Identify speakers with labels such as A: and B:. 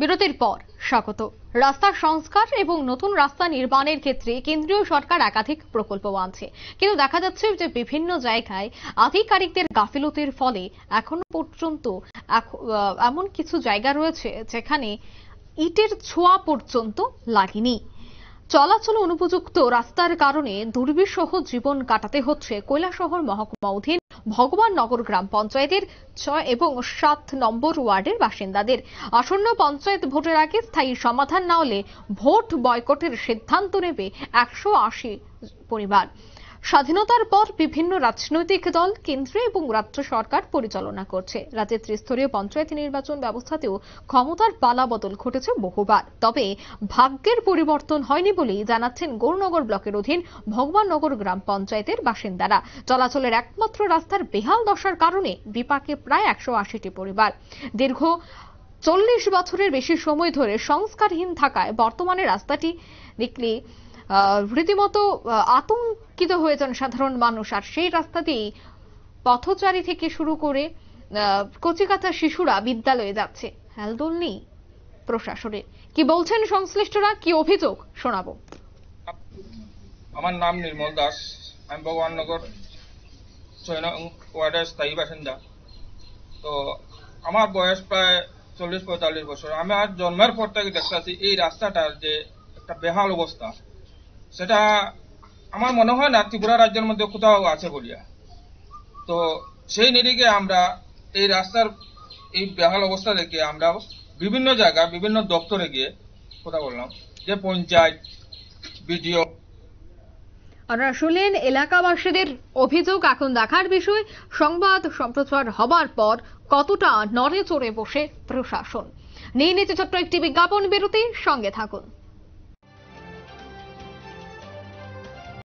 A: বিরতির পর স্বাগত। রাস্তা সংস্কার এবং নতুন রাস্তা নির্মাণের ক্ষেত্রে কেন্দ্রীয় সরকার একাধিক প্রকল্প আনছে, কিন্তু দেখা যাচ্ছে যে বিভিন্ন জায়গায় আধিকারিকদের গাফিলতির ফলে এখনো পর্যন্ত এমন কিছু জায়গা রয়েছে যেখানে ইটের ছোঁয়া পর্যন্ত লাগেনি। চলাচল অনুপযুক্ত রাস্তার কারণে দুর্বিষহ জীবন কাটাতে হচ্ছে কৈলাসহর মহকুমা অধীন ভগবাননগর গ্রাম পঞ্চায়েতের 6 এবং 7 নম্বর ওয়ার্ডের বাসিন্দাদের। আসন্ন পঞ্চায়েত ভোটের আগে স্থায়ী সমাধান না হলে ভোট বয়কটের সিদ্ধান্ত নেবে 180 পরিবার। স্বাধীনতার পর বিভিন্ন রাজনৈতিক দল কেন্দ্র এবং রাজ্য সরকার পরিচালনা করছে। রাজ্যের ত্রিস্তরীয় পঞ্চায়েত নির্বাচন ব্যবস্থাতেও ক্ষমতার পালাবদল ঘটেছে বহুবার, তবে ভাগ্যের পরিবর্তন হয়নি বলেই জানাচ্ছেন গৌরনগর ব্লকের অধীন ভগবাননগর গ্রাম পঞ্চায়েতের বাসিন্দারা। চলাচলের একমাত্র রাস্তার বেহাল দশার কারণে বিপাকে প্রায় 180টি পরিবার। দীর্ঘ 40 বছরের বেশি সময় ধরে সংস্কারহীন থাকায় বর্তমানে রাস্তাটি দেখলে রীতিমতো আতঙ্কিত হয়ে যান সাধারণ মানুষ। আর সেই রাস্তা দিয়েই পথচারী থেকে শুরু করে কচিকাঁচা শিশুরা বিদ্যালয়ে যাচ্ছে। হেলদোল নেই প্রশাসনের। কি বলছেন সংশ্লিষ্টরা, কি অভিযোগ শোনাবো।
B: আমার নাম নির্মল দাস, আমি ভগবাননগর 6 নং ওয়ার্ডের স্থায়ী বাসিন্দা। তো আমার বয়স প্রায় 40-45 বছর। আমার জন্মের পর থেকে দেখতেছি এই রাস্তাটার যে একটা বেহাল অবস্থা, সেটা আমার মনে হয় না ত্রিপুরা রাজ্যের মধ্যে কোথাও আছে বলিয়া। তো সেই নিরিখে আমরা এই রাস্তার এই বেহাল অবস্থা দেখে আমরা বিভিন্ন জায়গা বিভিন্ন দপ্তরে গিয়ে কথা বললাম, যে পঞ্চায়েত, বিডিও।
A: আপনারা শুনলেন এলাকাবাসীদের অভিযোগ। এখন দেখার বিষয় সংবাদ সম্প্রচার হবার পর কতটা নড়ে চড়ে বসে প্রশাসন। নিয়ে নিতে ছোট্ট একটি বিজ্ঞাপন বিরতি, সঙ্গে থাকুন।